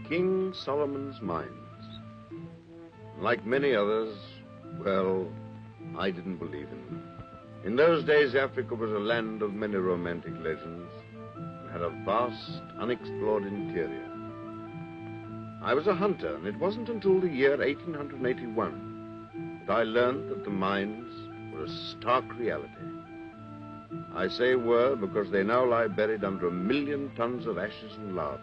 King Solomon's Mines. Like many others, well, I didn't believe in them. In those days, Africa was a land of many romantic legends and had a vast, unexplored interior. I was a hunter, and it wasn't until the year 1881 that I learned that the mines were a stark reality. I say were because they now lie buried under 1 million tons of ashes and lava.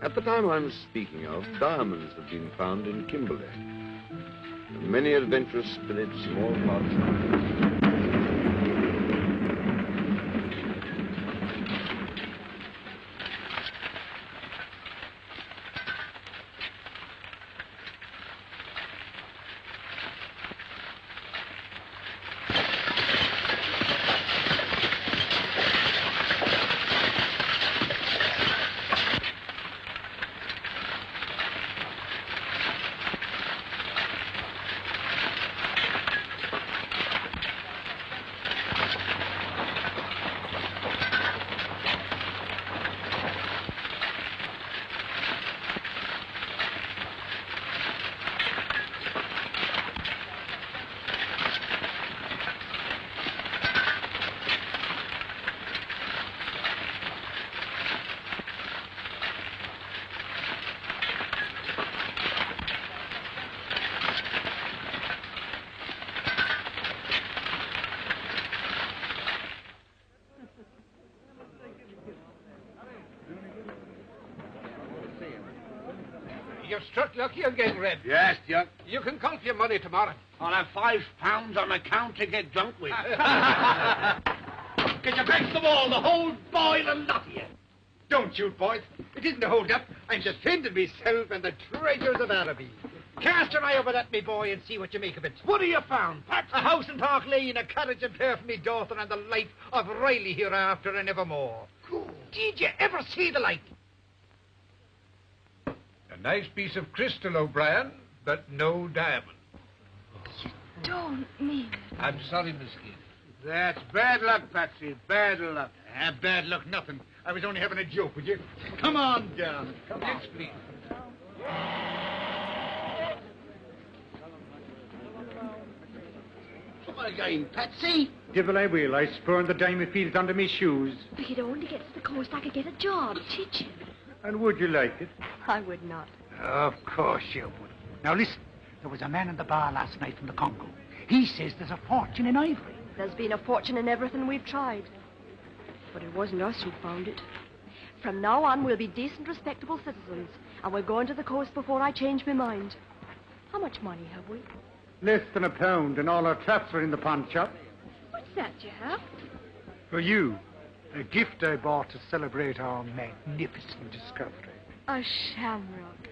At the time I'm speaking of, diamonds have been found in Kimberley, and many adventurous spirits from all parts of the You've struck lucky on getting red. Yes, Duck. You can count your money tomorrow. I'll have £5 on account to get drunk with. Get your backs to the wall, the whole boil and lot of you. Don't shoot, boys. It isn't a hold-up. I'm defending myself and the treasures of Araby. Cast your eye over that, me boy, and see what you make of it. What have you found, Pat? A house in Park Lane, a carriage and pair for me daughter, and the life of Riley hereafter and evermore. Good. Did you ever see the like? A nice piece of crystal, O'Brien, but no diamond. You don't mean it. I'm sorry, Miss Gibb. That's bad luck, Patsy. Bad luck. Bad luck, nothing. I was only having a joke with you. Come on down. Come on. Yes, please. What again, Patsy? Devil I will. I spurned the diamond fields under me shoes. If I could only get to the coast, I could get a job teaching. And would you like it? I would not. Of course you would. Now listen. There was a man in the bar last night from the Congo. He says there's a fortune in ivory. There's been a fortune in everything we've tried. But it wasn't us who found it. From now on, we'll be decent, respectable citizens. And we're going to the coast before I change my mind. How much money have we? Less than £1, and all our traps are in the pawn shop. What's that you have? For you, a gift I bought to celebrate our magnificent discovery. A shamrock.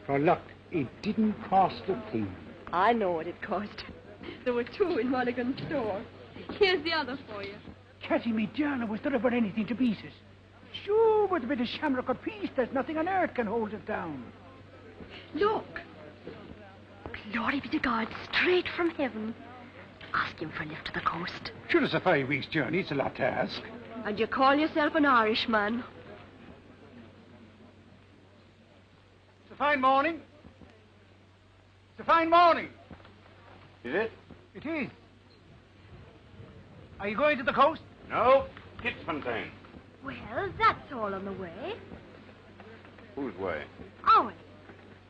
For luck, it didn't cost a thing. I know what it cost. There were 2 in Mulligan's store. Here's the other for you. Catty, me darling, was there ever anything to beat it? Sure, with a bit of shamrock apiece, there's nothing on earth can hold it down. Look. Glory be to God, straight from heaven. Ask him for a lift to the coast. Sure, it's a 5 weeks' journey. It's a lot to ask. And you call yourself an Irishman? It's a fine morning. It's a fine morning. Is it? It is. Are you going to the coast? No. Kitfontein. Well, that's all on the way. Whose way? Ours.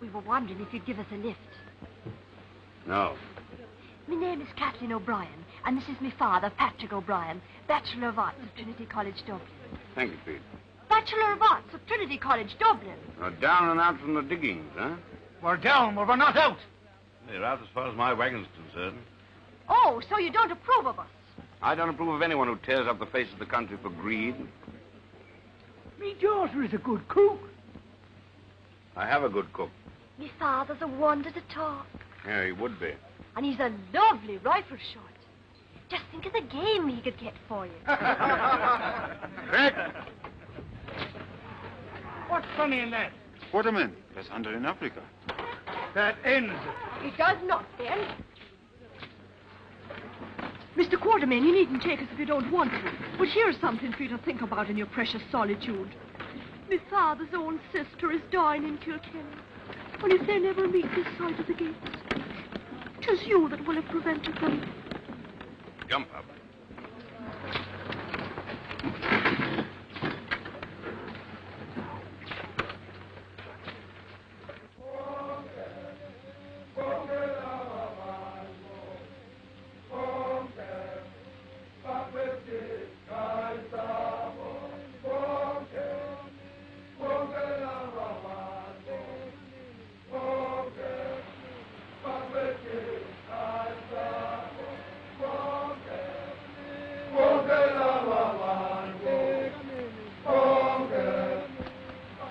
We were wondering if you'd give us a lift. No. My name is Kathleen O'Brien, and this is my father, Patrick O'Brien, Bachelor of Arts of Trinity College, Dublin. Thank you, Pete. Bachelor of Arts of Trinity College, Dublin. Down and out from the diggings, huh? We're down, but we're not out. They're out as far as my wagon's concerned. Oh, so you don't approve of us? I don't approve of anyone who tears up the face of the country for greed. Me daughter is a good cook. I have a good cook. My father's a wonder to talk. Yeah, he would be. And he's a lovely rifle shot. Just think of the game he could get for you. Correct. What's funny in that? Waterman, that's under in Africa. That ends it. It does not, then. Mr. Quartermain, you needn't take us if you don't want to. But here's something for you to think about in your precious solitude. My father's own sister is dying in Kilkenny. And if they never meet this side of the gates, 'tis you that will have prevented them. Jump up.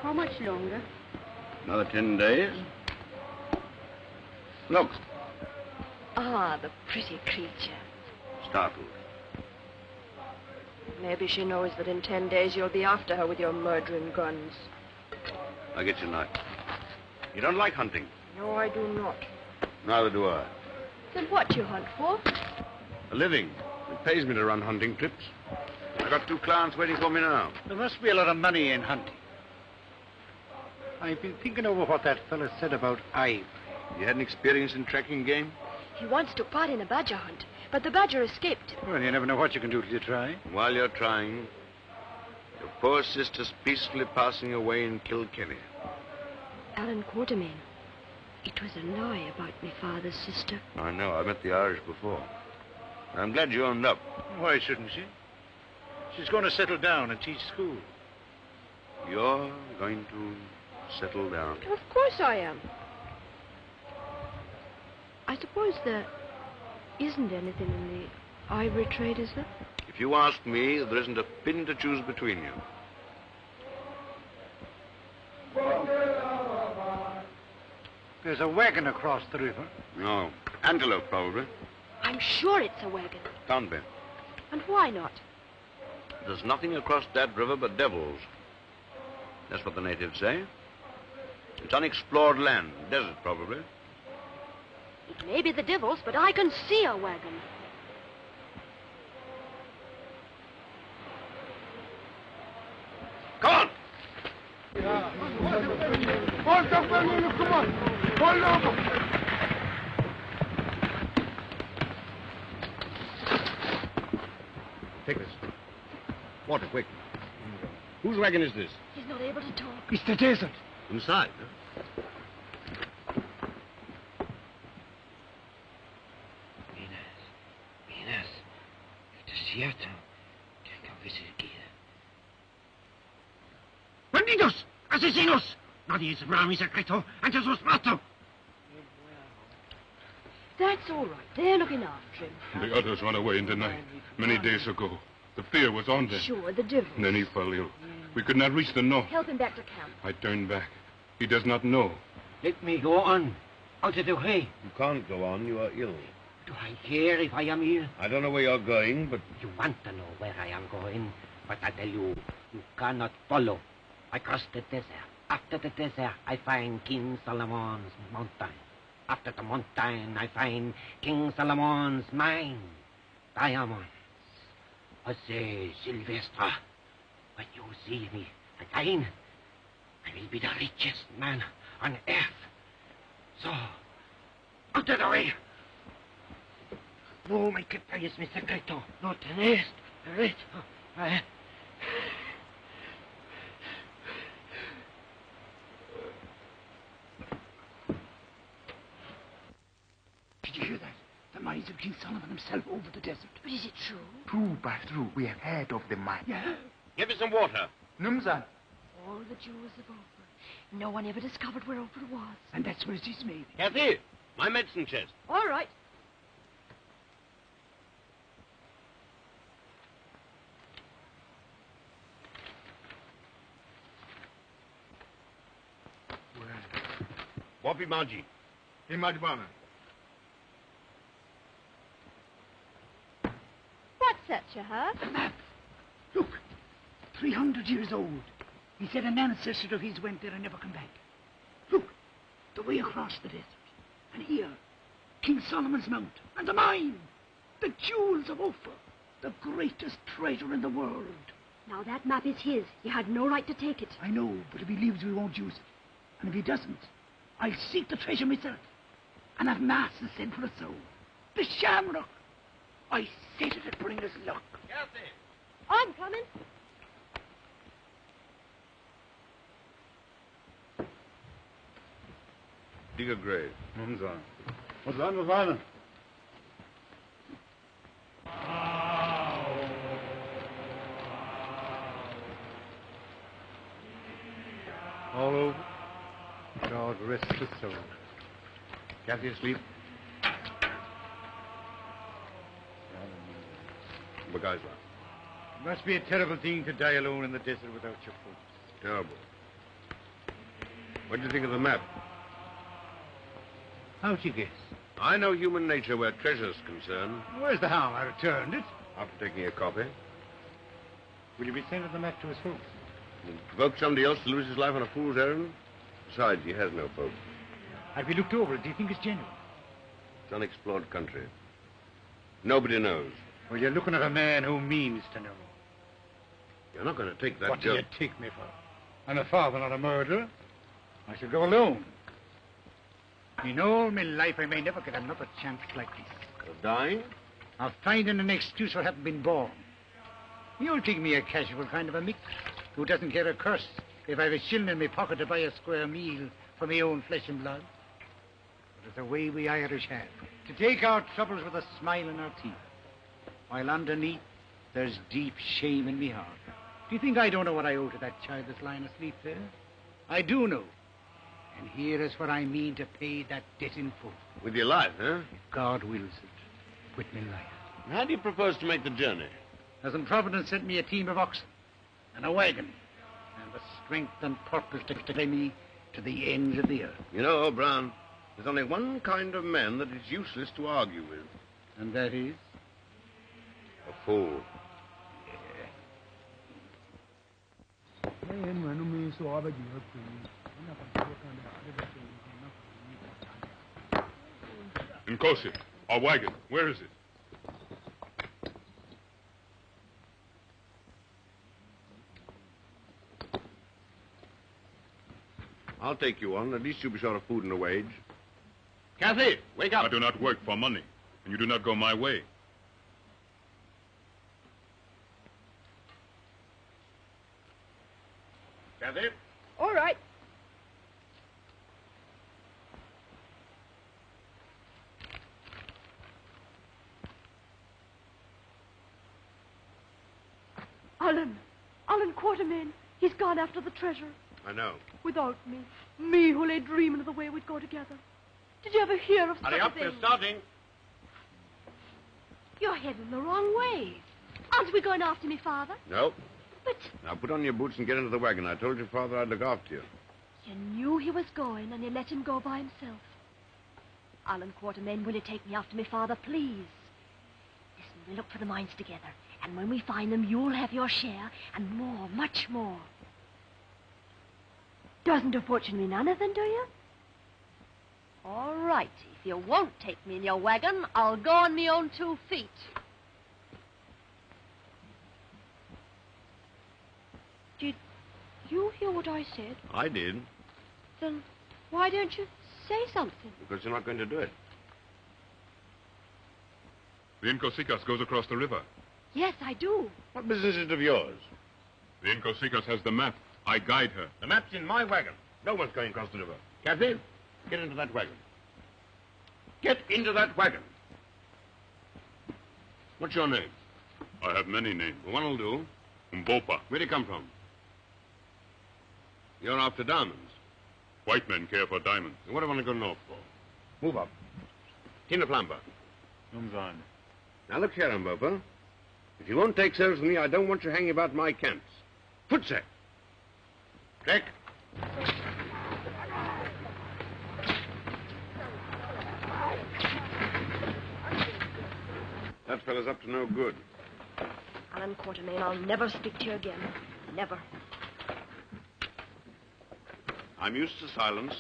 How much longer? Another 10 days. Look. Ah, the pretty creature. Startled. Maybe she knows that in 10 days you'll be after her with your murdering guns. I'll get your knife. You don't like hunting? No, I do not. Neither do I. Then what do you hunt for? A living. It pays me to run hunting trips. I've got 2 clients waiting for me now. There must be a lot of money in hunting. I've been thinking over what that fellow said about ivory. You had an experience in tracking game? He once took part in a badger hunt, but the badger escaped him. Well, you never know what you can do till you try. While you're trying, your poor sister's peacefully passing away in Kilkenny. Alan Quartermain, it was a lie about my father's sister. I know. I met the Irish before. I'm glad you owned up. Why shouldn't she? She's going to settle down and teach school. You're going to settle down. Of course I am. I suppose there isn't anything in the ivory trade, is there? If you ask me, there isn't a pin to choose between you. There's a wagon across the river. No. Antelope, probably. I'm sure it's a wagon. Can't be. And why not? There's nothing across that river but devils. That's what the natives say. It's unexplored land. Desert, probably. It may be the devils, but I can see a wagon. Come on! Come on. Hold over. Take this. Water, quick. Whose wagon is this? He's not able to talk. It's the desert. Inside, huh? cierto. Tengo que seguir. ¡Bandidos! ¡Asesinos! Nadie sabrá mi secreto antes os mato. That's all right. They're looking after him. The others ran away in the night, many days ago. The fear was on them. Sure, the devil. And then he fell ill. We could not reach the north. Help him back to camp. I turned back. He does not know. Let me go on. Out of the way. You can't go on. You are ill. Do I care if I am ill? I don't know where you're going, but You want to know where I am going, but I tell you, you cannot follow. I cross the desert. After the desert, I find King Solomon's mountain. After the mountain, I find King Solomon's mine. Diamonds. I say, Sylvester, when you see me again, I will be the richest man on earth. So, out of the way. No me quites mi secreto. No tenés derecho. Did you hear that? The mines of King Solomon himself over the desert. But is it true? True by true, we have heard of the mine. Yeah. give me some water. Numzan. All the jewels of Ophir. No one ever discovered where Ophir was. And that's where it is made. Kathy, my medicine chest. All right. Wapi Maji. Imadwana. What's that, Shahar? The map. Look. 300 years old. He said an ancestor of his went there and never come back. Look. The way across the desert. And here, King Solomon's Mount. And the mine. The jewels of Ophir. The greatest treasure in the world. Now, that map is his. He had no right to take it. I know, but if he leaves, we won't use it. And if he doesn't, I'll seek the treasure myself. And have mass to send for a soul. The shamrock. I said it'd bring us luck. I'm coming. Dig a grave. Numzan. What's that? All over. God rest his soul. Kathy asleep? Bagaisla. It must be a terrible thing to die alone in the desert without your folks. Terrible. What do you think of the map? How'd you guess? I know human nature where treasure's concerned. Where's the harm? I returned it. After taking a copy. Will you be sending the map to his folks? Will it provoke somebody else to lose his life on a fool's errand? Besides, he has no folks. Have you looked over it? Do you think it's genuine? It's unexplored country. Nobody knows. Well, you're looking at a man who means to know. You're not going to take that What do job. you take me for? I'm a father, not a murderer. I shall go alone. In all my life, I may never get another chance like this. Of dying? Of finding an excuse for having been born. You'll think me a casual kind of a mick who doesn't care a curse if I've a shilling in my pocket to buy a square meal for my own flesh and blood. But it's the way we Irish have. To take our troubles with a smile in our teeth. While underneath, there's deep shame in me heart. Do you think I don't know what I owe to that child that's lying asleep there? I do know. And here is what I mean to pay that debt in full. With your life, huh? If God wills it. With me life. How do you propose to make the journey? Hasn't Providence sent me a team of oxen and a wagon and the strength and purpose to carry me to the ends of the earth? You know, O'Brien, there's only one kind of man that is useless to argue with. And that is? A fool. Nkosi, our wagon. Where is it? I'll take you on. At least you'll be short of food and a wage. Kathy, wake up. I do not work for money, and you do not go my way. Kathy? All right. Alan Quartermain. He's gone after the treasure. I know. Without me. Me who lay dreaming of the way we'd go together. Did you ever hear of such Hurry a up, thing? we're starting. You're heading the wrong way. Aren't we going after me, Father? No. But Now put on your boots and get into the wagon. I told your father I'd look after you. you knew he was going, and you let him go by himself. Alan Quartermain, will you take me after me, Father, please? Listen, we'll look for the mines together. And when we find them, you'll have your share, and more, much more. Doesn't a fortune mean anything, do you? All right. If you won't take me in your wagon, I'll go on me own 2 feet. Did you hear what I said? I did. Then why don't you say something? Because you're not going to do it. The Incosicas goes across the river. Yes, I do. What business is it of yours? The Incosicas has the map. I guide her. The map's in my wagon. No one's going across the river. Kathy, get into that wagon. Get into that wagon. What's your name? I have many names. Well, one'll do. Mbopa. Where'd you come from? You're after diamonds. White men care for diamonds. And what do I want to go north for? Move up. Tina Plumber. Now look here, Mbopa. If you won't take service with me, I don't want you hanging about my camps. Footset. Check. That fellow's up to no good. Alan Quartermain, I'll never speak to you again. Never. I'm used to silence.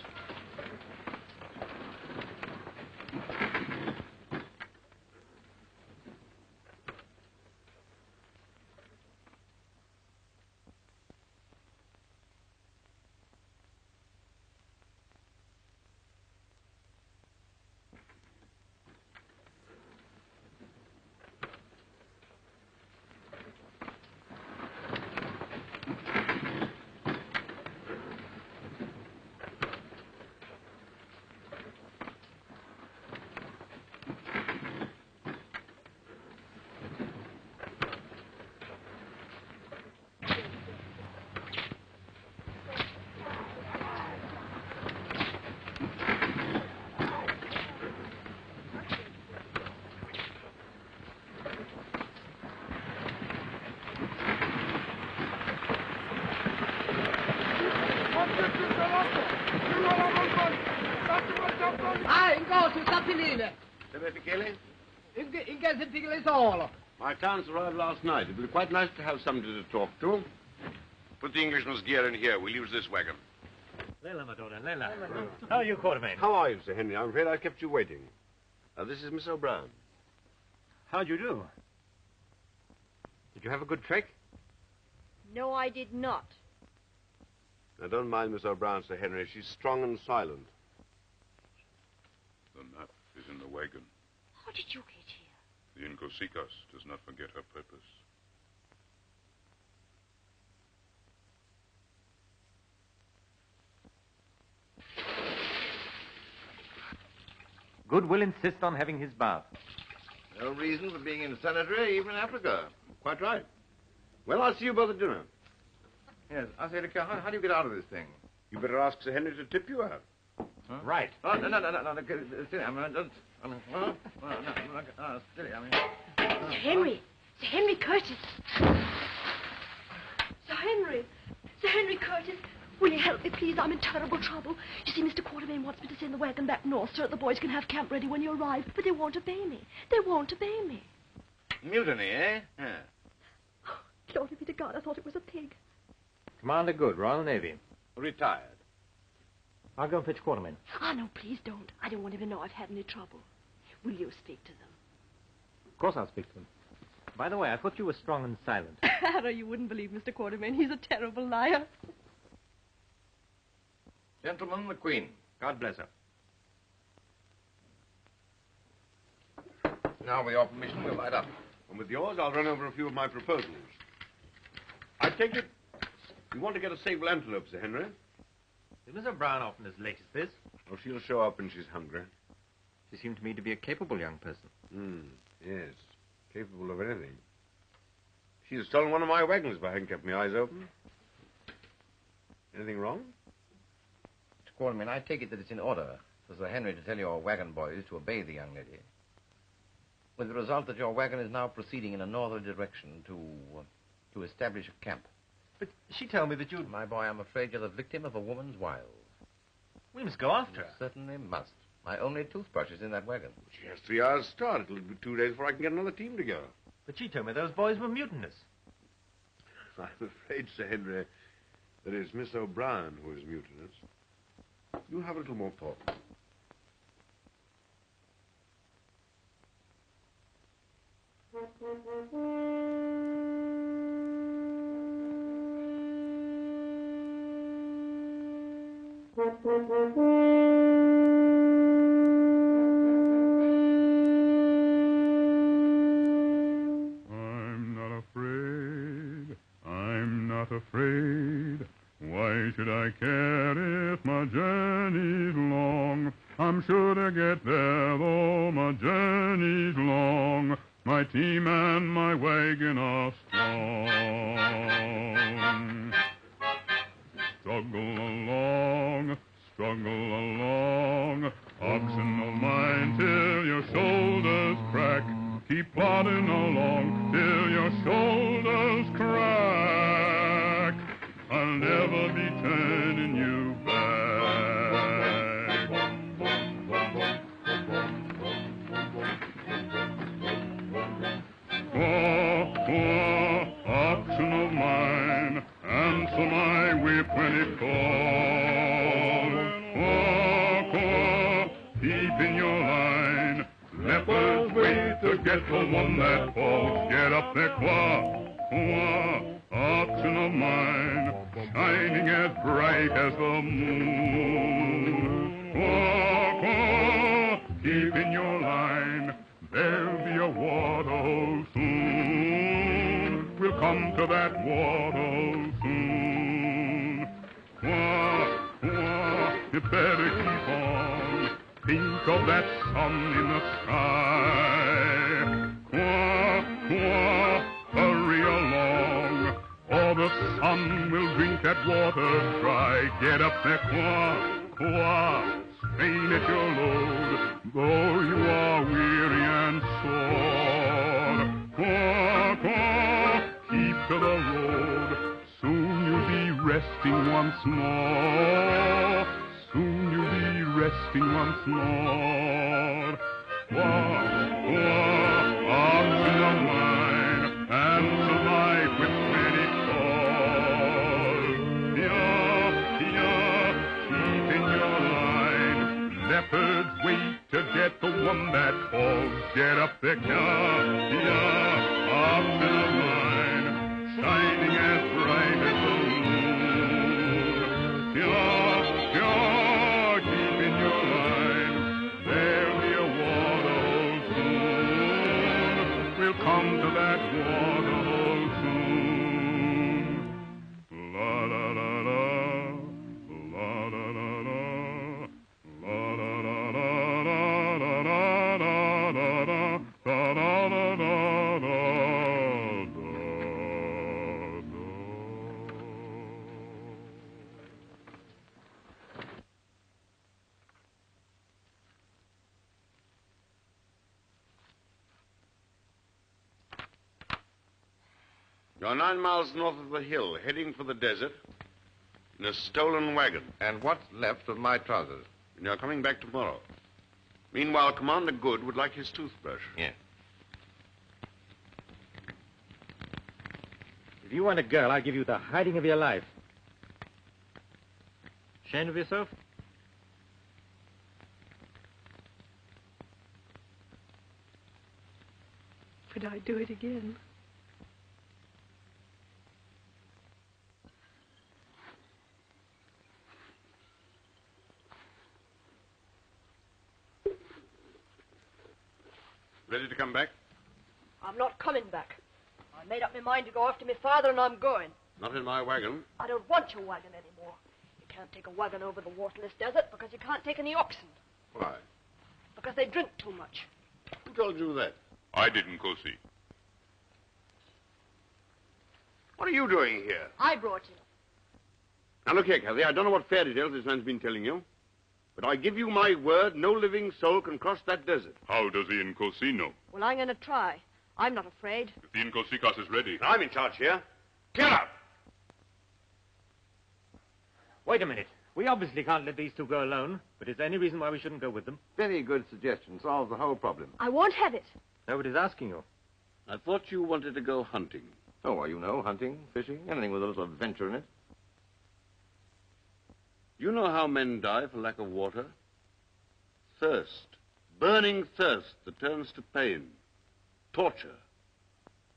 My accounts arrived last night. It would be quite nice to have somebody to talk to. Put the Englishman's gear in here. We'll use this wagon. Lela, Madonna, Lela. How are you, Quartermain? How are you, Sir Henry? I'm afraid I kept you waiting. This is Miss O'Brien. How'd you do? Did you have a good trek? No, I did not. Now, don't mind Miss O'Brien, Sir Henry. She's strong and silent. The map is in the wagon. How did you get here? The Incosicas does not forget her purpose. Goodwill insists on having his bath. No reason for being in sanitary, even in Africa. Quite right. Well, I'll see you both at dinner. Yes, I say, how do you get out of this thing? You better ask Sir Henry to tip you out. Huh? Right. Oh, no, steady. Steady, Sir Henry. Sir Henry Curtis. Sir Henry. Sir Henry Curtis. Will you help me, please? I'm in terrible trouble. You see, Mr. Quartermain wants me to send the wagon back north so that the boys can have camp ready when you arrive. But they won't obey me. They won't obey me. Mutiny, eh? Yeah. Glory be to God, I thought it was a pig. Commander Good, Royal Navy. Retired. I'll go and fetch Quartermain. Ah, no, please don't. I don't want him to know I've had any trouble. Will you speak to them? Of course I'll speak to them. By the way, I thought you were strong and silent. Harry, you wouldn't believe Mr. Quartermain. He's a terrible liar. Gentlemen, the Queen. God bless her. Now, with your permission, we'll light up. And with yours, I'll run over a few of my proposals. I take it you want to get a sable antelope, Sir Henry? Is Miss O'Brien often as late as this? Oh, she'll show up when she's hungry. She seemed to me to be a capable young person. Yes. Capable of anything. She's stolen one of my wagons if I hadn't kept my eyes open. Anything wrong? Mr. Quartermain, I take it that it's in order for Sir Henry to tell your wagon boys to obey the young lady, with the result that your wagon is now proceeding in a northerly direction to establish a camp. But she told me that you'd... My boy, I'm afraid you're the victim of a woman's wiles. We must go after her. You certainly must. My only toothbrush is in that wagon. She has 3 hours start. It'll be 2 days before I can get another team together. But she told me those boys were mutinous. I'm afraid, Sir Henry, that it's Miss O'Brien who is mutinous. You have a little more thought. I'm not afraid. Why should I care if my journey's long? I'm sure to get there, though my journey's long. My team and my wagon are strong. Struggle along, oxen of mine, till your shoulders crack. Keep plodding along till your shoulders crack. I'll never be turning you back. Quaw, oxen of mine, answer my whip when it calls. Quaw, keep in your line. Lepers wait to get the one that falls. Get up there, quaw, oxen of mine, shining as bright as the moon. Quaw, keep in your line. There'll be a waterhole soon. We'll come to that waterhole soon. You better keep on. Think of that sun in the sky. Hurry along, or the sun will drink that water dry. Get up there, strain at your load, though you are weary and sore. Keep to the road, soon you'll be resting once more. Soon you'll be resting once more. Oxen of mine, answer my whip when it calls. Keep in your line. Leopards wait to get the one that falls. Get up there, oxen of mine, shining as bright as the moon. Keep in your line. There'll be a waterhole soon. We'll come to that waterhole soon. La la la la, la la la la, la la la la la la la la la la la. You're 9 miles north of the hill, heading for the desert in a stolen wagon. And what's left of my trousers? And you're coming back tomorrow. Meanwhile, Commander Good would like his toothbrush. Yes. If you want a girl, I'll give you the hiding of your life. Ashamed of yourself? Would I do it again? Ready to come back? I'm not coming back. I made up my mind to go after my father, and I'm going. Not in my wagon. I don't want your wagon anymore. You can't take a wagon over the waterless desert because you can't take any oxen. Why? Because they drink too much. Who told you that? I didn't, Cosi. What are you doing here? I brought you. Now, look here, Kathy. I don't know what fairy tales this man's been telling you, but I give you my word, no living soul can cross that desert. How does the Nkosi know? Well, I'm going to try. I'm not afraid. If the Nkosikas is ready. I'm in charge here. Get up! Wait a minute. We obviously can't let these two go alone, but is there any reason why we shouldn't go with them? Very good suggestion. Solves the whole problem. I won't have it. Nobody's asking you. I thought you wanted to go hunting. Oh, well, you know, hunting, fishing, anything with a little adventure in it. You know how men die for lack of water? Thirst. Burning thirst that turns to pain. Torture.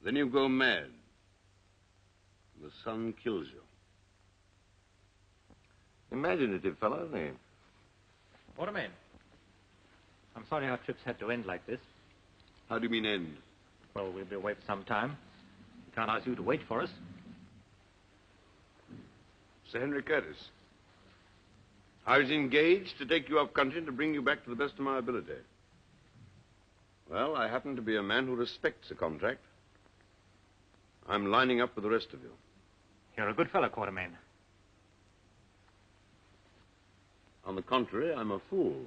Then you go mad. The sun kills you. Imaginative fellow, isn't he? Waterman. I'm sorry our trips had to end like this. How do you mean end? Well, we'll be away for some time. We can't ask you to wait for us. Sir Henry Curtis. I was engaged to take you up country and to bring you back to the best of my ability. Well, I happen to be a man who respects a contract. I'm lining up with the rest of you. You're a good fellow, Quartermain. On the contrary, I'm a fool.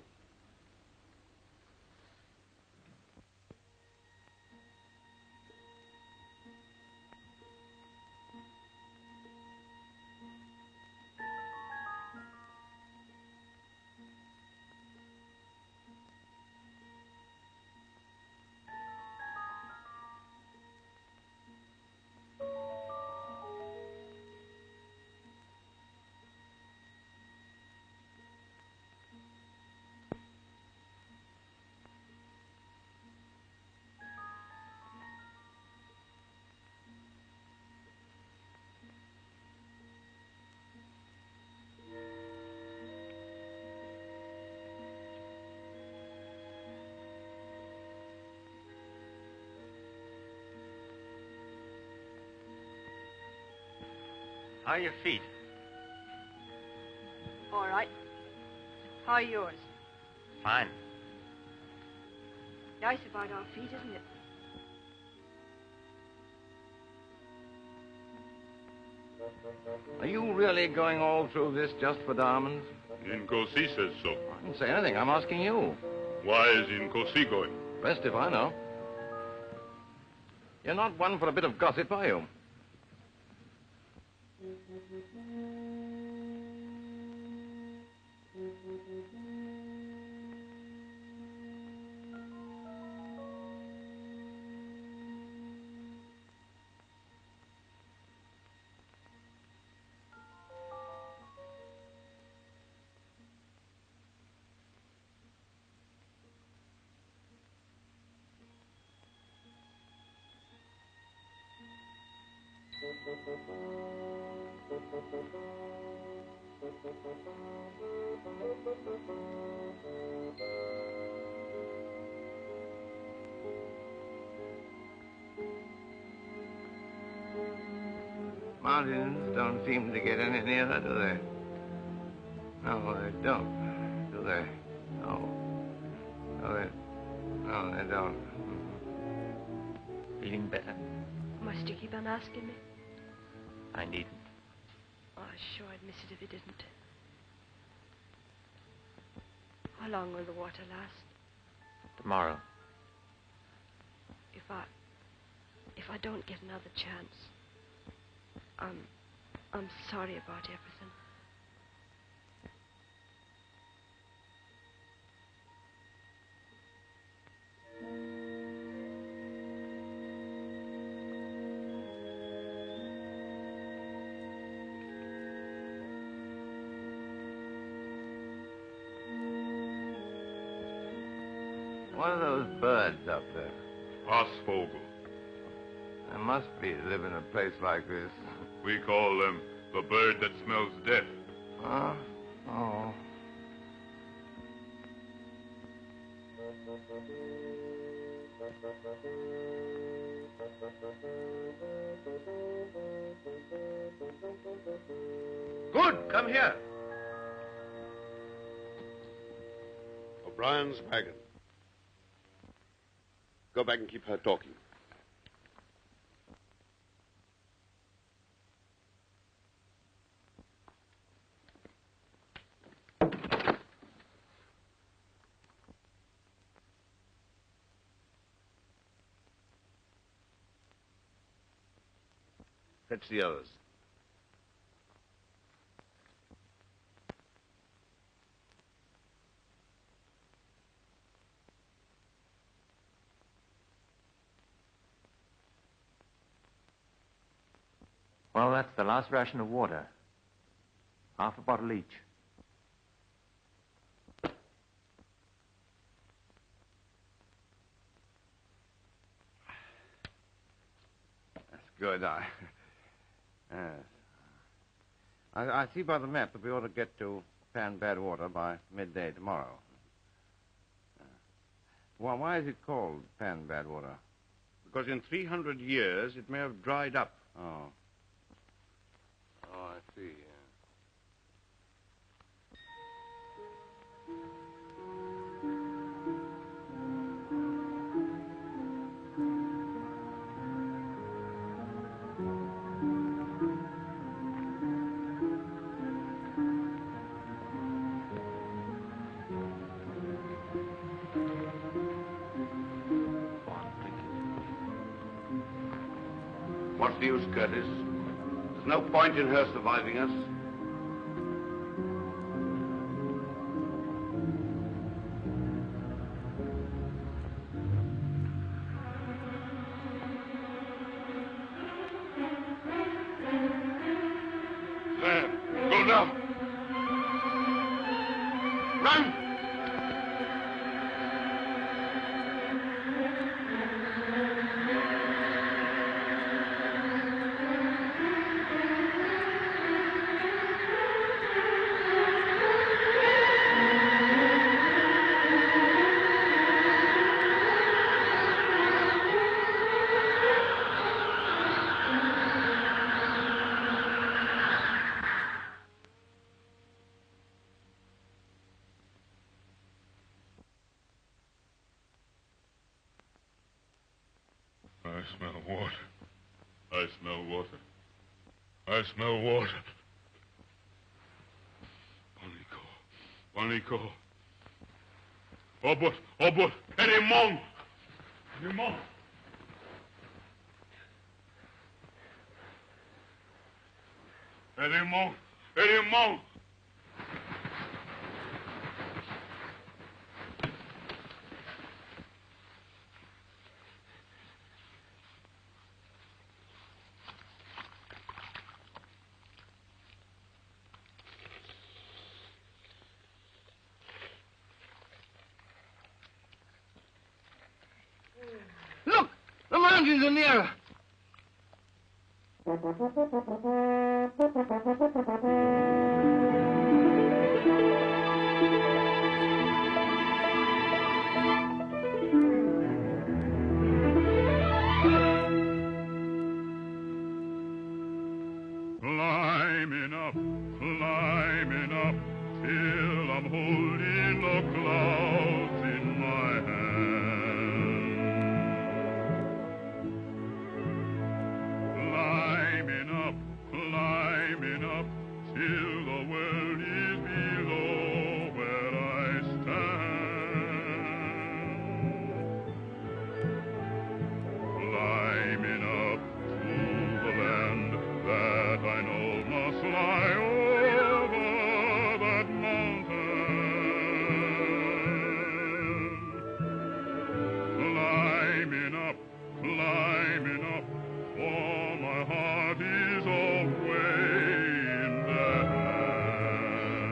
How are your feet? All right. How are yours? Fine. Nice about our feet, isn't it? Are you really going all through this just for diamonds? Nkosi says so. I didn't say anything. I'm asking you. Why is Nkosi going? Best if I know. You're not one for a bit of gossip, are you? Mountains don't seem to get any nearer, do they? No, they don't, do they? No. No, they don't. Feeling better? Must you keep on asking me? I needn't. Oh, sure, I'd miss it if you didn't. How long will the water last? Tomorrow. If I don't get another chance, I'm sorry about everything. What are those birds up there? Aasvogel. They must be live in a place like this. We call them the bird that smells death. Huh? Oh. Good, come here. O'Brien's wagon. Go back and keep her talking. Fetch the others. Well, that's the last ration of water. Half a bottle each. That's good. I see by the map that we ought to get to Pan Badwater by midday tomorrow. Well, why is it called Pan Badwater? Because in 300 years it may have dried up. Oh. Oh, I see. What's the use, Curtis? There's no point in her surviving us. There. Go now. Run! I smell water. I smell water. I smell water. Panico. Obot. Erimon. Look! The mountains are nearer. Climbing up, till I'm holding the clouds in my hand. Climbing up, till the world is below where I stand. Climbing up to the land that I know must lie over that mountain. Climbing up, for my heart is away in that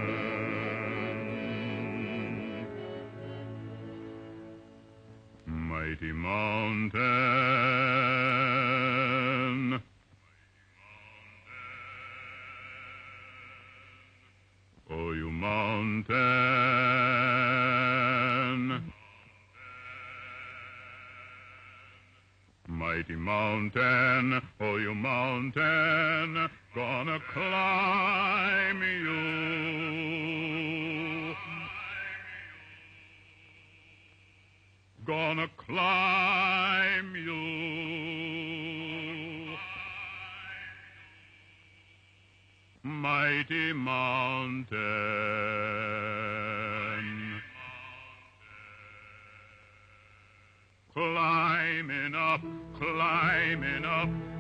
land. Mighty mountain. Oh, you mountain. Mighty mountain, oh, you mountain, gonna climb you. Gonna climb you. Mighty mountain. Climbing up,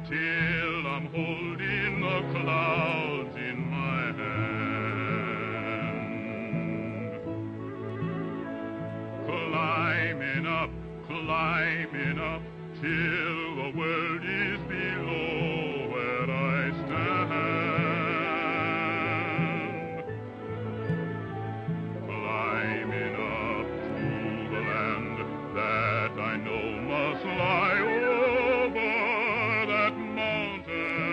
till I'm holding climbing up till the world is below where I stand. Climbing up to the land that I know must lie over that mountain.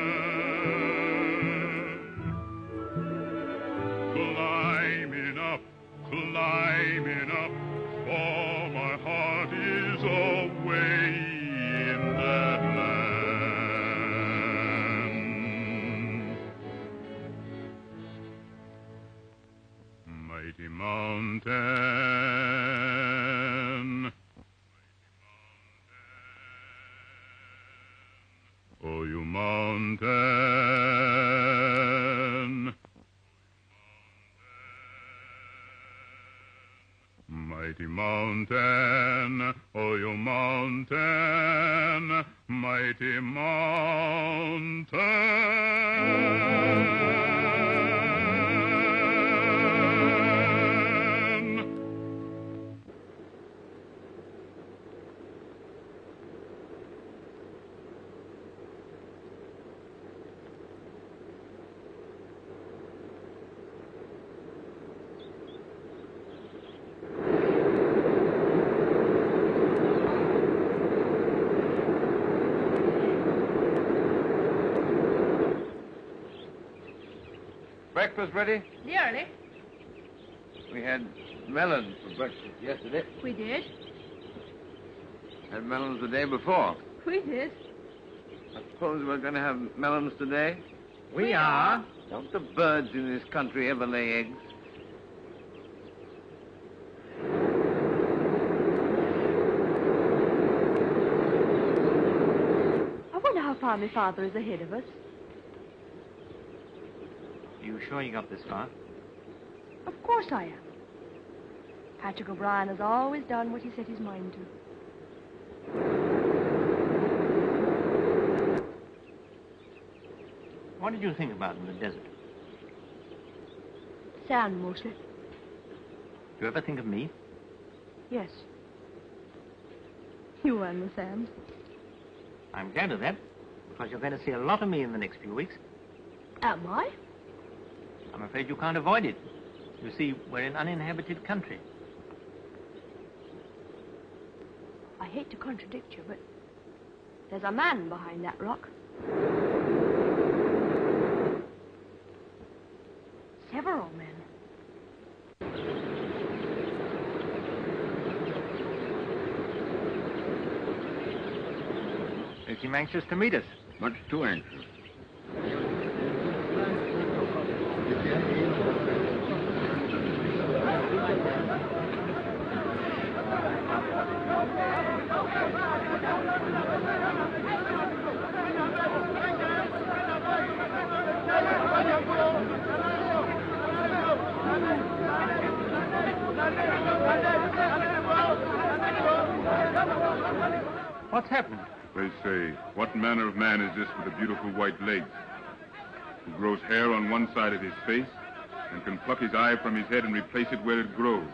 Climbing up, for my heart is away in that land. Mighty mountain, oh, you mountain, mighty mountain, oh, you mountain, mighty mountain. Breakfast ready? Nearly. We had melons for breakfast yesterday. We did. Had melons the day before. We did. I suppose we're going to have melons today? We are. Don't the birds in this country ever lay eggs? I wonder how far my father is ahead of us. Are you sure you got this far? Of course I am. Patrick O'Brien has always done what he set his mind to. What did you think about in the desert? Sand, mostly. Do you ever think of me? Yes. You and the sand. I'm glad of that, because you're going to see a lot of me in the next few weeks. Am I? I'm afraid you can't avoid it. You see, we're in uninhabited country. I hate to contradict you, but there's a man behind that rock. Several men. They seem anxious to meet us. Much too anxious. What's happened? They say, what manner of man is this with the beautiful white legs, who grows hair on one side of his face and can pluck his eye from his head and replace it where it grows?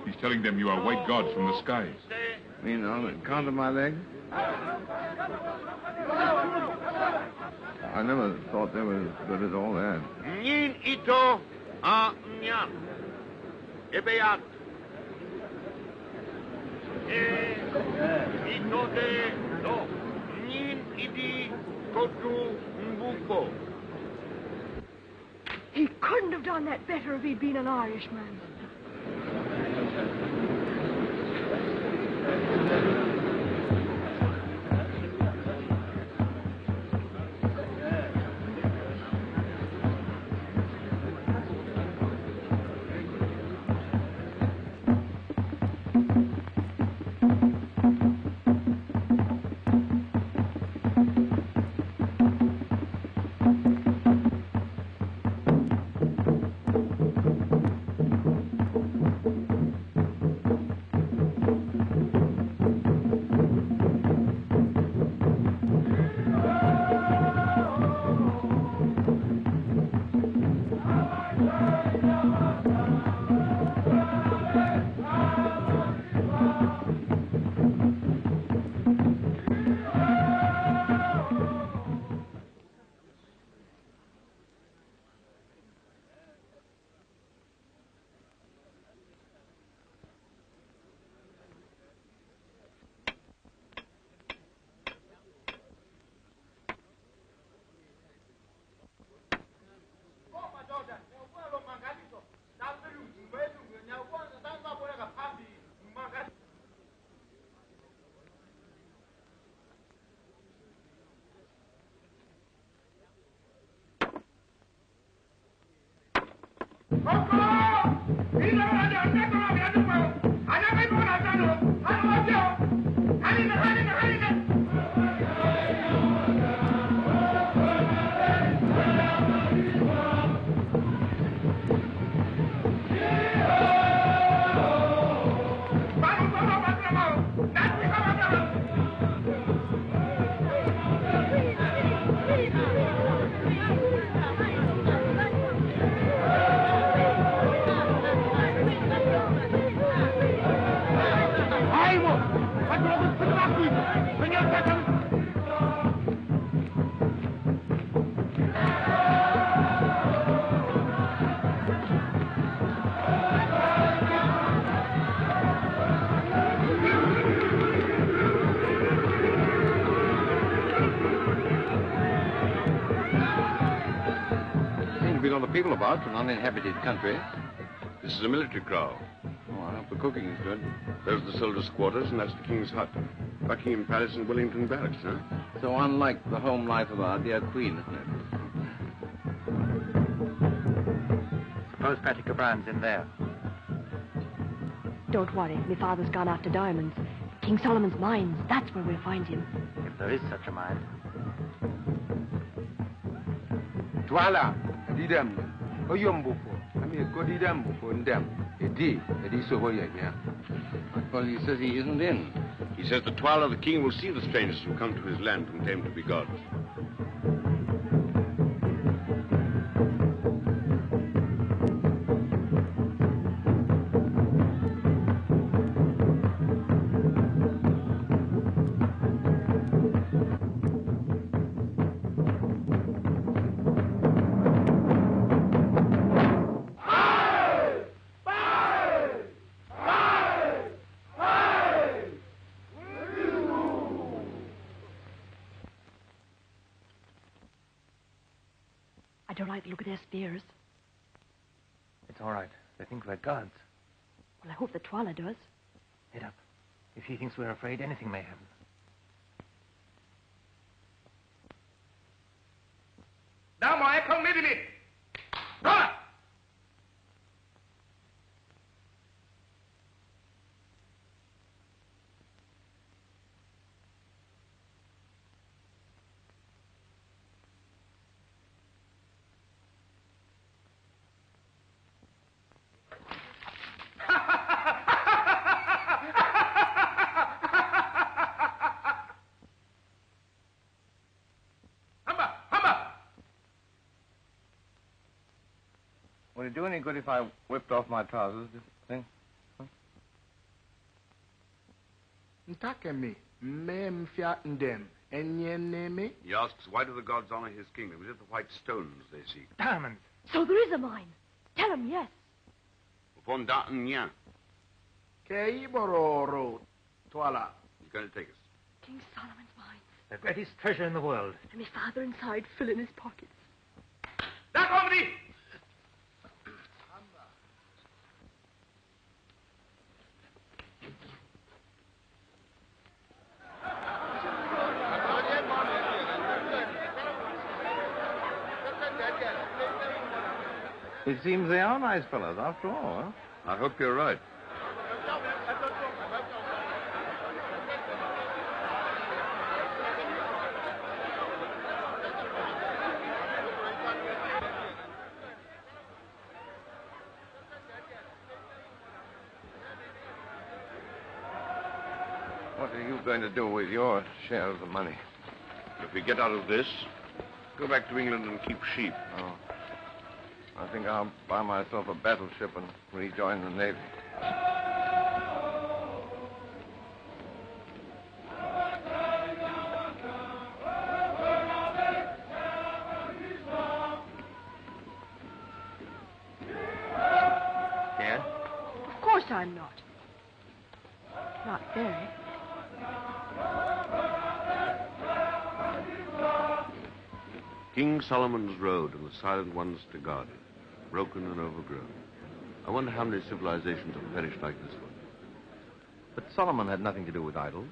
He's telling them you are white gods from the skies. You know, the count of my legs? I never thought they were as good as all that. Nin ito a nyan. Ebeat. Ito de do. Nin idi kotu mbuko. He couldn't have done that better if he'd been an Irishman. People about an uninhabited country. This is a military kraal. Oh, I hope the cooking is good. Those are the soldiers' quarters, and that's the King's hut. Buckingham Palace and Wellington Barracks, huh? So unlike the home life of our dear Queen, isn't it? Suppose Patrick O'Brien's in there. Don't worry. My father's gone after diamonds. King Solomon's mines. That's where we'll find him. If there is such a mine. Twala, Didam, Oyombupo. I mean, Godidam before them. It is over here. Well, he says he isn't in. He says the Twala the king will see the strangers who come to his land and claim to be gods. I don't like the look of their spears. It's all right. They think we're gods. Well, I hope the Twala does. Head up. If he thinks we're afraid, anything may happen. Now, my come with me. Go! Would it do any good if I whipped off my trousers, do you think? Ntakemi, mem fiatin dem, enyeneme. He asks, why do the gods honor his kingdom? Is it the white stones they seek? Diamonds. So there is a mine. Tell him yes. Upon Da'an, Kei bororo, Twala. He's going to take us. King Solomon's mines. The greatest treasure in the world. And my father inside filling his pockets. That comedy! It seems they are nice fellows, after all, huh? I hope you're right. What are you going to do with your share of the money? If we get out of this, go back to England and keep sheep. Oh. I think I'll buy myself a battleship and rejoin the Navy. Yes? Of course I'm not. Not very. King Solomon's Road and the silent ones to guard it, broken and overgrown. I wonder how many civilizations have perished like this one. But Solomon had nothing to do with idols.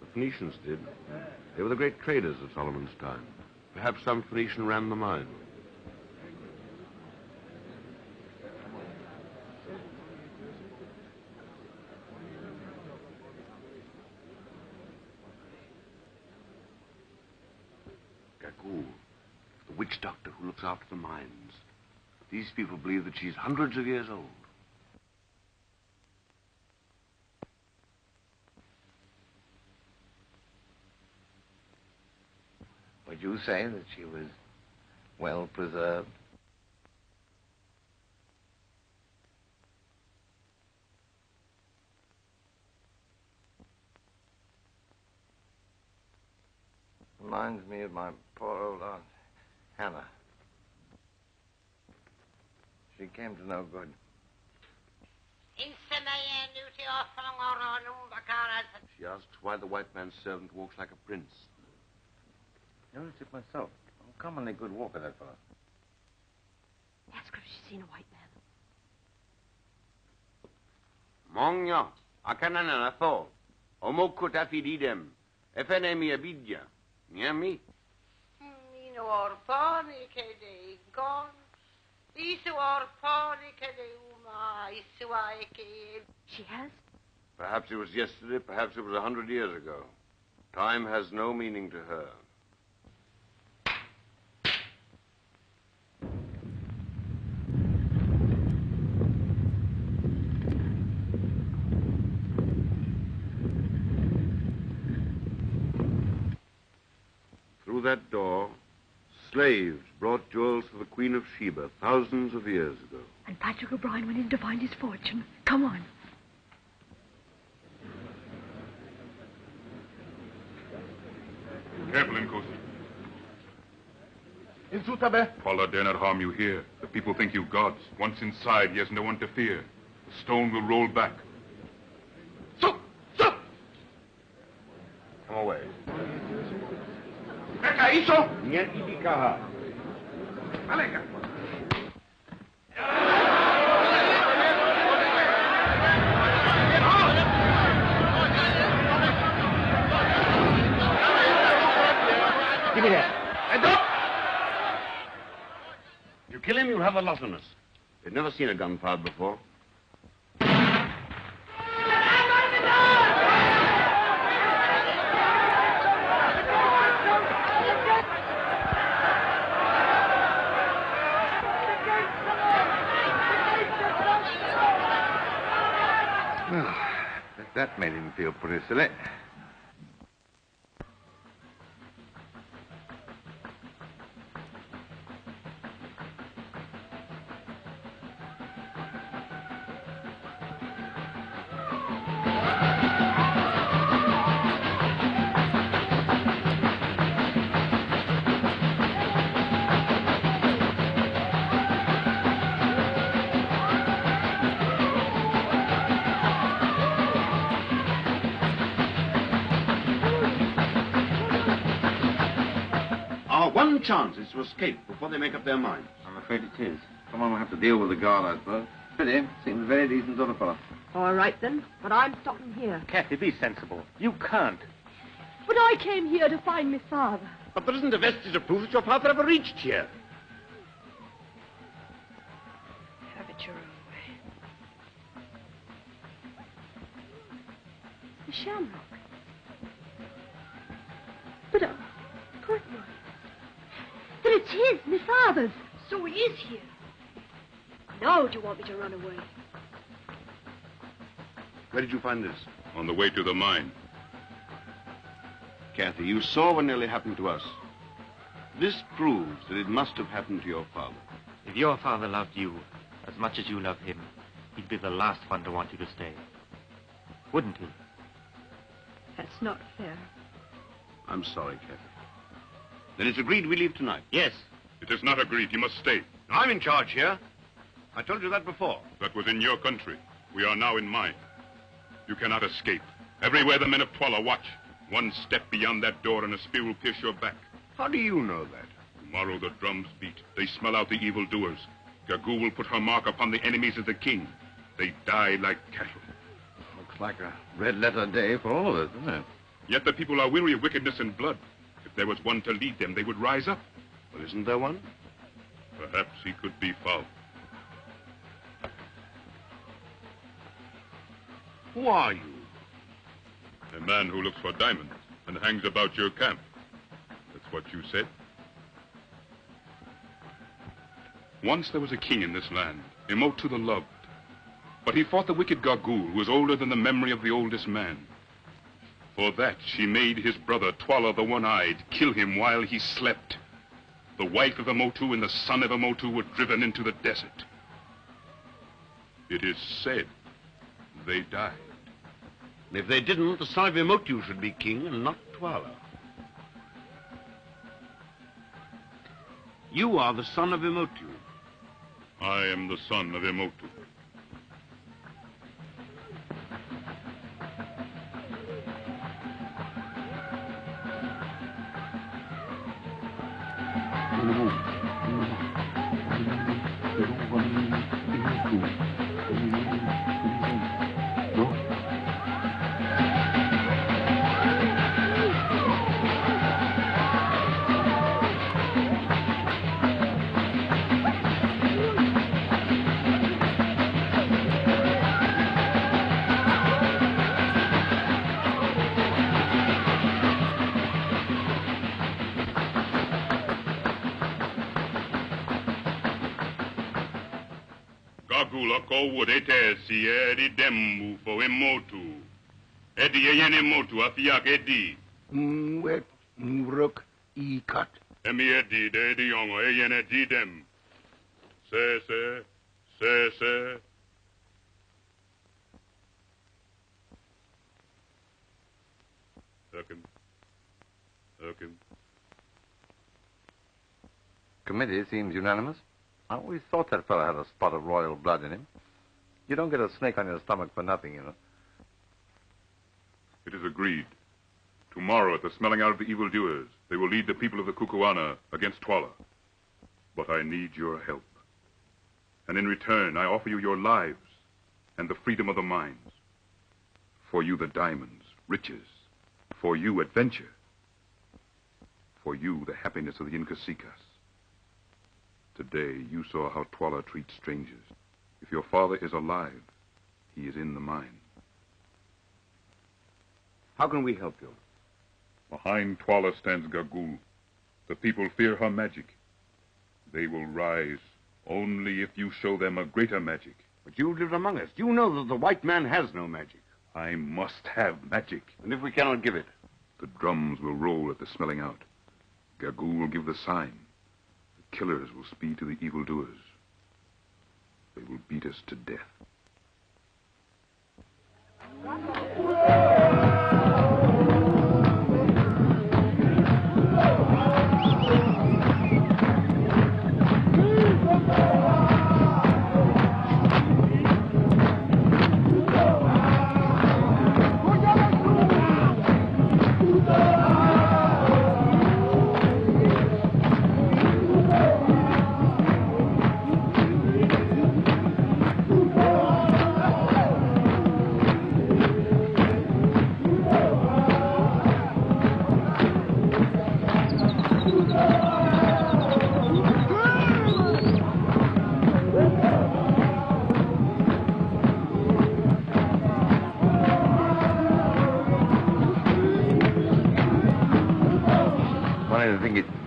The Phoenicians did. They were the great traders of Solomon's time. Perhaps some Phoenician ran the mine. Gagool, the witch doctor who looks after the mines. These people believe that she's hundreds of years old. Would you say that she was well preserved? Reminds me of my poor old Aunt Hannah. She came to no good. She asks why the white man's servant walks like a prince. Noticed it myself. Uncommonly good walker, that fellow. Ask her if she's seen a white man. Mongya, akanana tho, omokut afididem, efenemi abidja, nyami. She has? Perhaps it was yesterday, perhaps it was 100 years ago. Time has no meaning to her. Through that door, slaves brought jewels for the Queen of Sheba thousands of years ago. And Patrick O'Brien went in to find his fortune. Come on. Careful, Nkosi. Insutabe. Paula dare not harm you here. The people think you gods. Once inside, he has no one to fear. The stone will roll back. Come away. Give me that. You kill him, you'll have a lot on us. They've never seen a gun fired before. Well, that made him feel pretty silly. One chance is to escape before they make up their minds. I'm afraid it is. Someone will have to deal with the guard, I suppose. Pity. Seems a very decent sort of fellow. All right, then. But I'm stopping here. Kathy, be sensible. You can't. But I came here to find my father. But there isn't a vestige of proof that your father ever reached here. Have it your own way. The shamrock. But, of course not. But it's his, my father's. So he is here. Now do you want me to run away? Where did you find this? On the way to the mine. Kathy, you saw what nearly happened to us. This proves that it must have happened to your father. If your father loved you as much as you love him, he'd be the last one to want you to stay. Wouldn't he? That's not fair. I'm sorry, Kathy. Then it's agreed we leave tonight. Yes. It is not agreed. You must stay. I'm in charge here. I told you that before. That was in your country. We are now in mine. You cannot escape. Everywhere the men of Twala watch. One step beyond that door and a spear will pierce your back. How do you know that? Tomorrow the drums beat. They smell out the evildoers. Gagool will put her mark upon the enemies of the king. They die like cattle. Looks like a red-letter day for all of us, doesn't it? Yet the people are weary of wickedness and blood. If there was one to lead them, they would rise up. Well, isn't there one? Perhaps he could be found. Who are you? A man who looks for diamonds and hangs about your camp. That's what you said. Once there was a king in this land, Emotu the Loved. But he fought the wicked Gagul, who was older than the memory of the oldest man. For that, she made his brother, Twala the One-Eyed, kill him while he slept. The wife of Emotu and the son of Emotu were driven into the desert. It is said they died. If they didn't, the son of Emotu should be king and not Twala. You are the son of Emotu. I am the son of Emotu. Gagulako would etesi edi dembu for Emotu. Edi yen Emotu afiak edi. Wet, muruk, ikat. Emi edi de edi yongo yen edi dem. Se. Erkin. Committee seems unanimous. I always thought that fellow had a spot of royal blood in him. You don't get a snake on your stomach for nothing, you know. It is agreed. Tomorrow, at the smelling out of the evildoers, they will lead the people of the Kukuana against Twala. But I need your help. And in return, I offer you your lives and the freedom of the mines. For you, the diamonds, riches. For you, adventure. For you, the happiness of the Inkasikas. Today, you saw how Twala treats strangers. If your father is alive, he is in the mine. How can we help you? Behind Twala stands Gagul. The people fear her magic. They will rise only if you show them a greater magic. But you've lived among us. You know that the white man has no magic. I must have magic. And if we cannot give it? The drums will roll at the smelling out. Gagul will give the sign. The killers will speed to the evildoers. They will beat us to death.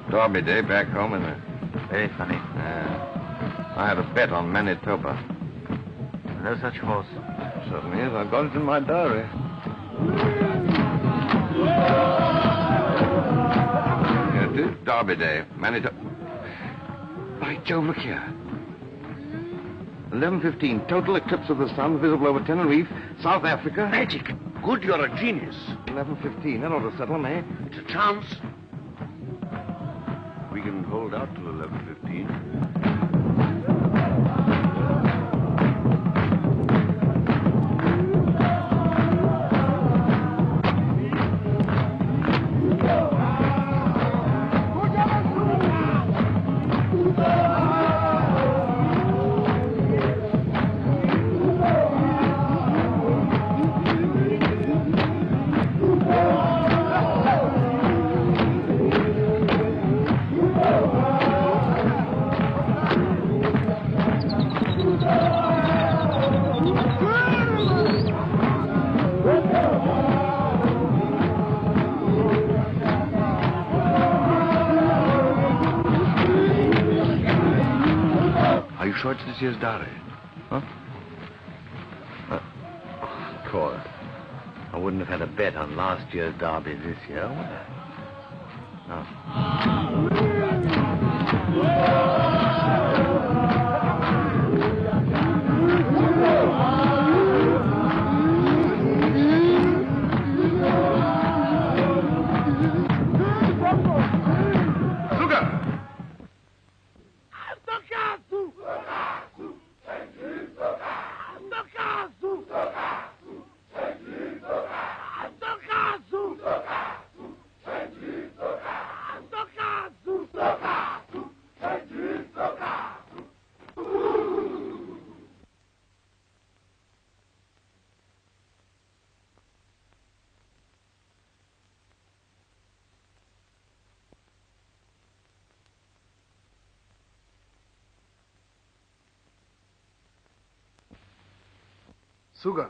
Derby Day back home in the... Very funny. I had a bet on Manitoba. No such horse. Certainly is. I've got it in my diary. Here it is. Derby Day. Manitoba. By Jove, look here. 11:15. Total eclipse of the sun visible over Tenerife, South Africa. Magic. Good, you're a genius. 11:15. That ought to settle me. It's a chance. We can hold out till 11:15. much this year's dowry? Huh? Of course. I wouldn't have had a bet on last year's derby this year, would I? Sugar.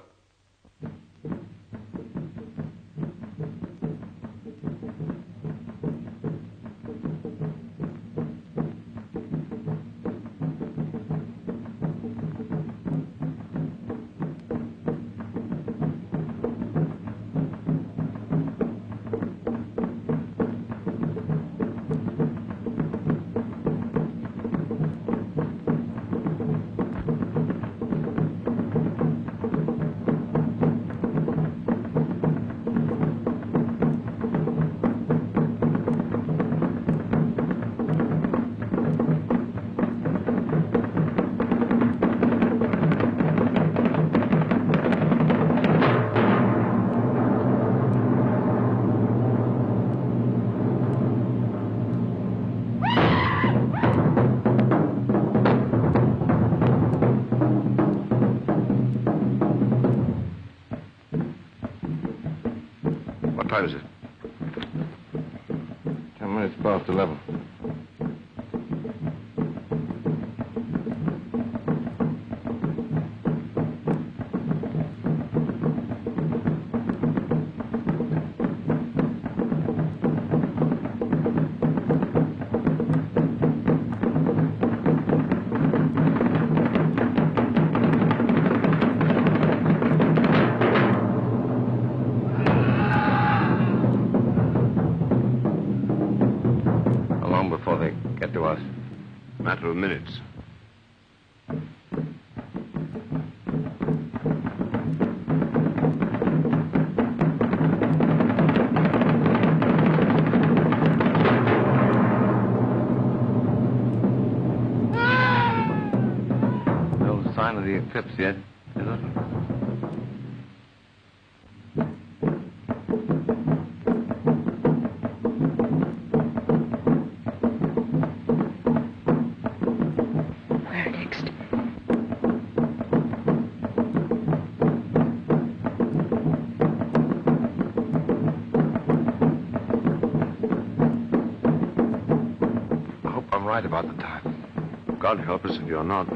What time is it? 10 minutes past 11. Matter of minutes. No sign of the eclipse yet, is there? Right about the time. God help us if you're not.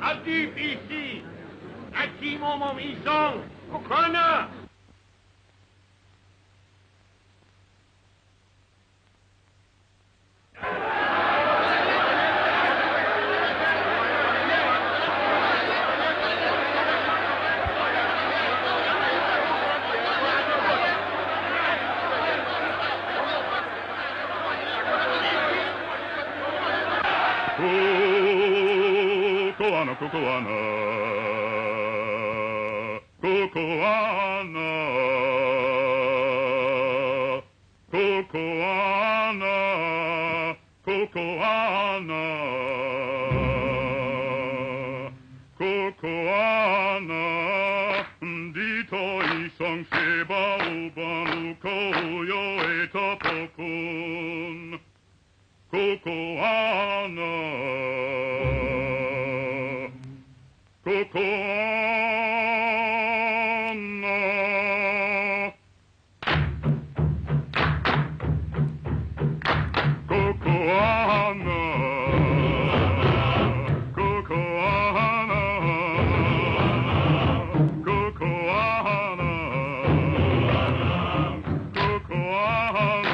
Adib ici. Akimo mom isong. Kokana. Cocoana, Cocoana, Cocoana, Cocoana, Cocoana, Cocoana, dito isang sheba ubanu koyo etapokun, Cocoana. Cocoana. Cocoana. Cocoana. Cocoana. Cocoana.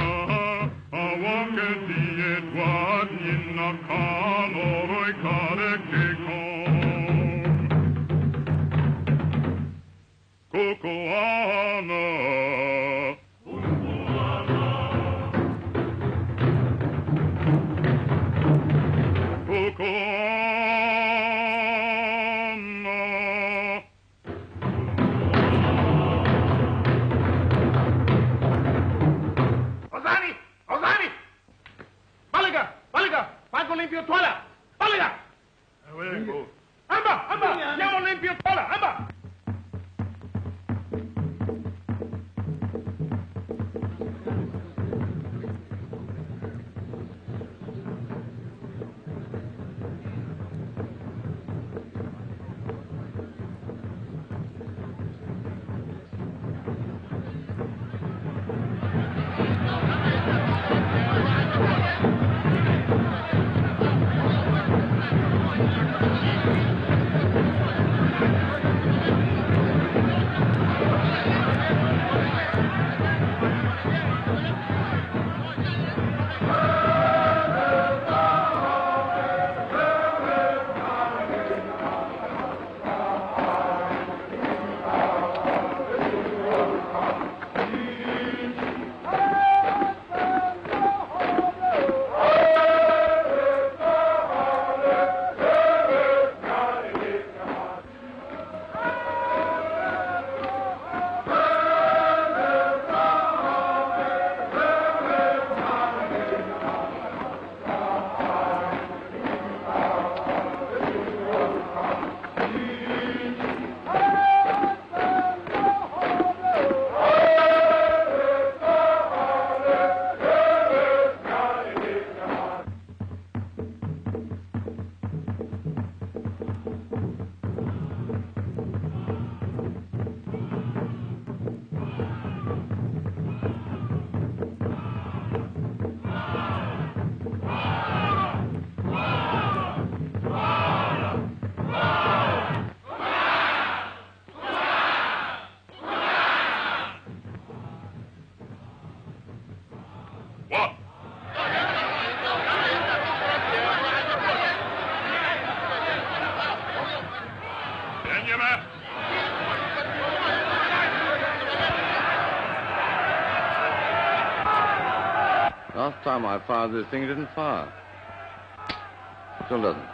Awaketi etwad yinakan oroi karekekon. Cocoana. Cocoana. Ozani! Ozani! Baliga! Baliga! Pago limpio toala! Baliga! Amba! Amba! Llevo limpio toala! Amba! Last time I fired this thing, it didn't fire. Still doesn't.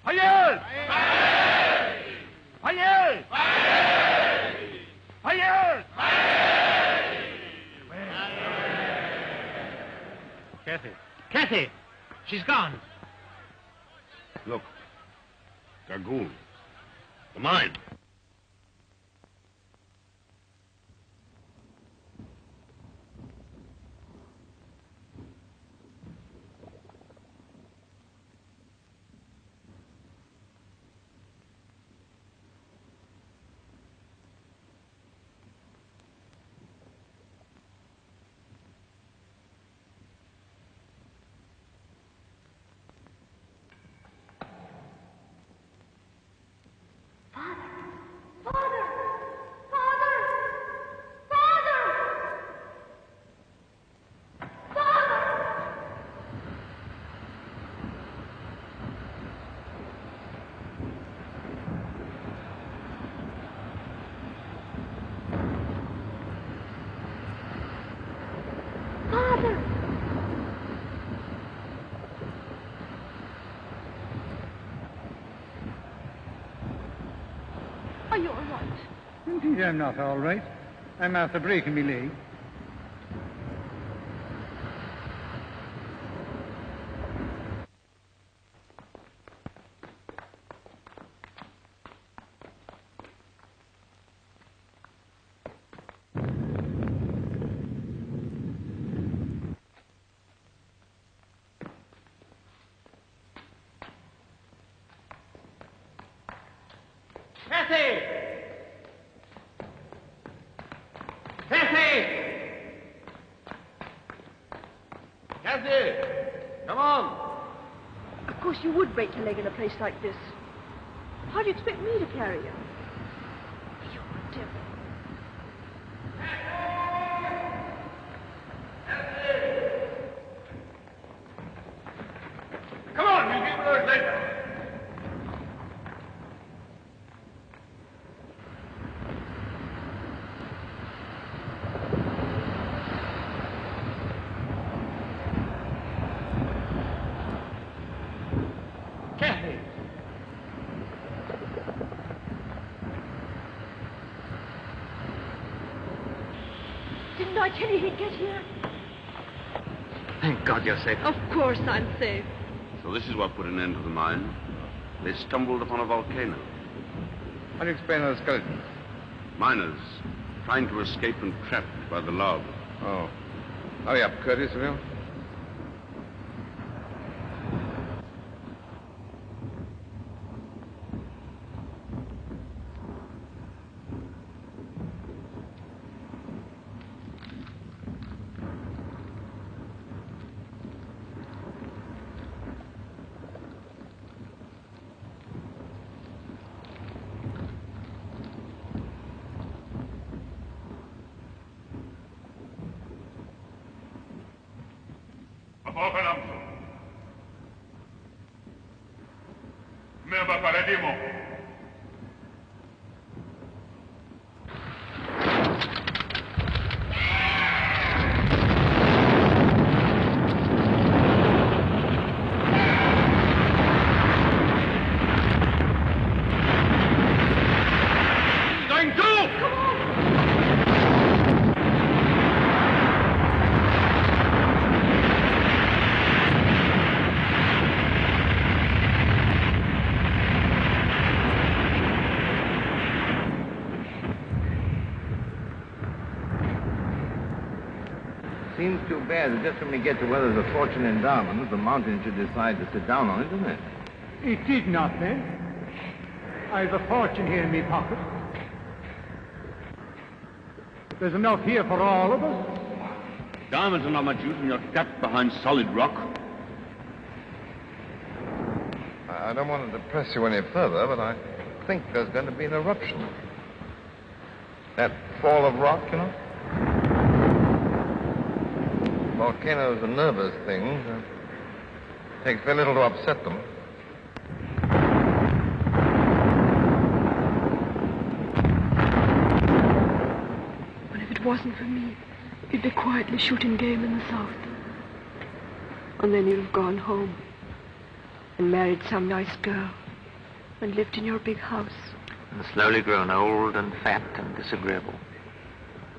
Hayır! Hayır! Hayır! Kathy! She's gone. Look. Dragoon. The mine. Are you all right? Indeed, I'm not all right. I'm after breaking my leg. Kathy! Kathy! Kathy! Come on! Of course you would break your leg in a place like this. How do you expect me to carry you? You're a devil. Come on, we'll get with us later. Kathy! Didn't I tell you he'd get here? Thank God you're safe. Of course I'm safe. So this is what put an end to the mine. They stumbled upon a volcano. How do you explain those skeletons? Miners trying to escape and trapped by the lava. Oh. Hurry up, Curtis, will you? Apocalypse. Meba paradimo. Going to! Come on! Seems too bad that just when we get to where there's a fortune in diamonds, the mountain should decide to sit down on it, doesn't it? It did not, then. I've a fortune here in my pocket. There's enough here for all of us. Diamonds are not much use when you're trapped behind solid rock. I don't want to depress you any further, but I think there's going to be an eruption. That fall of rock, you know? Volcanoes are nervous things. Takes very little to upset them. Well, if it wasn't for me, you'd be quietly shooting game in the south. And then you'd have gone home and married some nice girl. and lived in your big house. And slowly grown old and fat and disagreeable.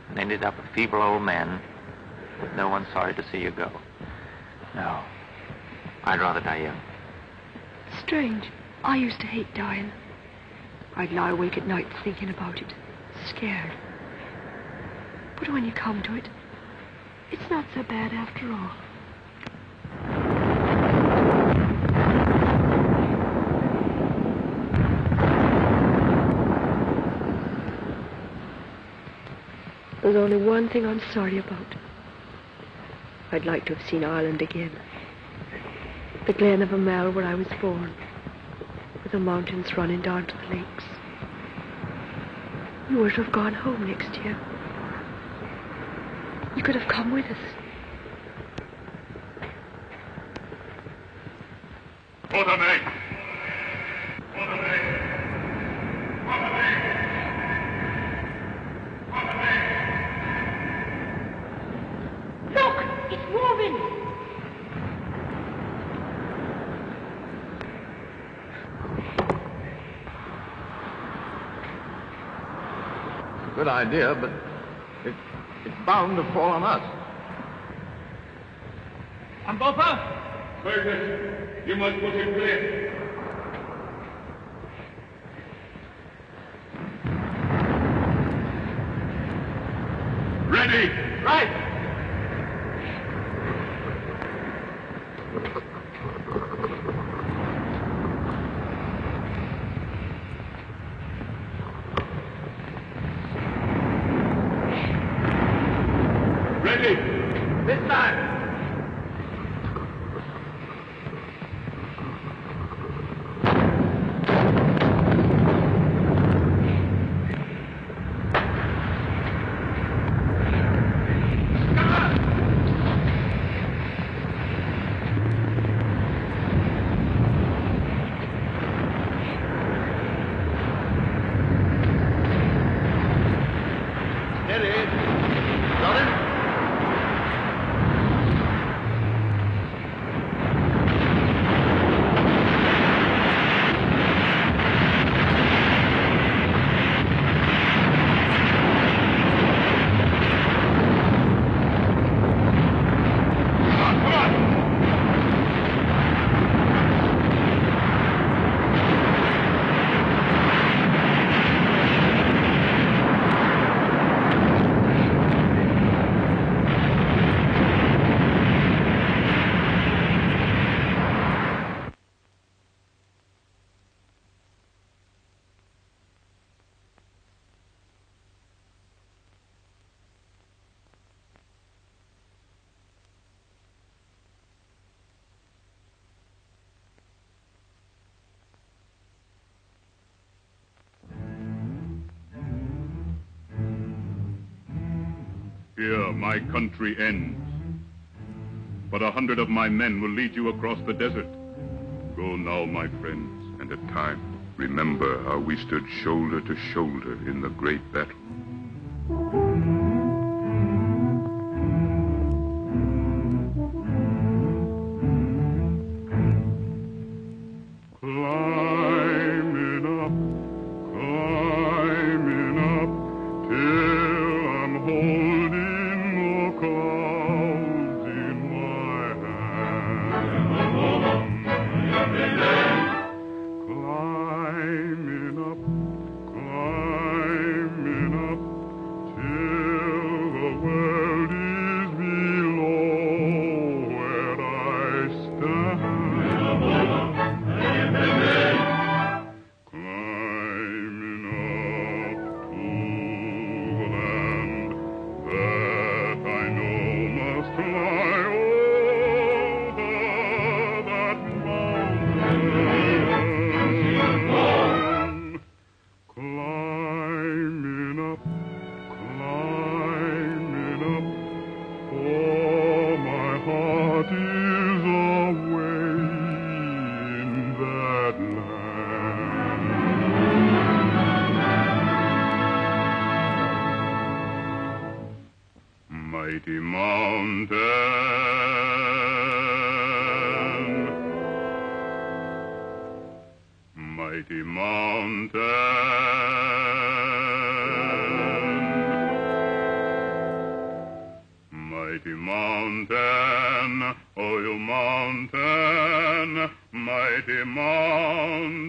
And ended up a feeble old man with no one sorry to see you go. No. I'd rather die young. Strange. I used to hate dying. I'd lie awake at night thinking about it, scared. But when you come to it, it's not so bad after all. There's only one thing I'm sorry about. I'd like to have seen Ireland again. The Glen of Amel where I was born, with the mountains running down to the lakes. You were to have gone home next year. You could have come with us. Quatermain! Look! It's moving! Good idea, but it's bound to fall on us. Ambopa? Fergus, you must put him clear. Ready! Right! Ready! This time! Here my country ends. But 100 of my men will lead you across the desert. Go now, my friends, and at time, remember how we stood shoulder to shoulder in the great battle. Climbing up, till I'm holding the clouds in my hand. Climbing up, till the world is below where I stand. Climbing up to the land that I know must lie over that mountain. Climbing up, for my heart is away in that land. Mighty mountain, mighty mighty mountain. Mighty mountain, oh you mountain, mighty mountain.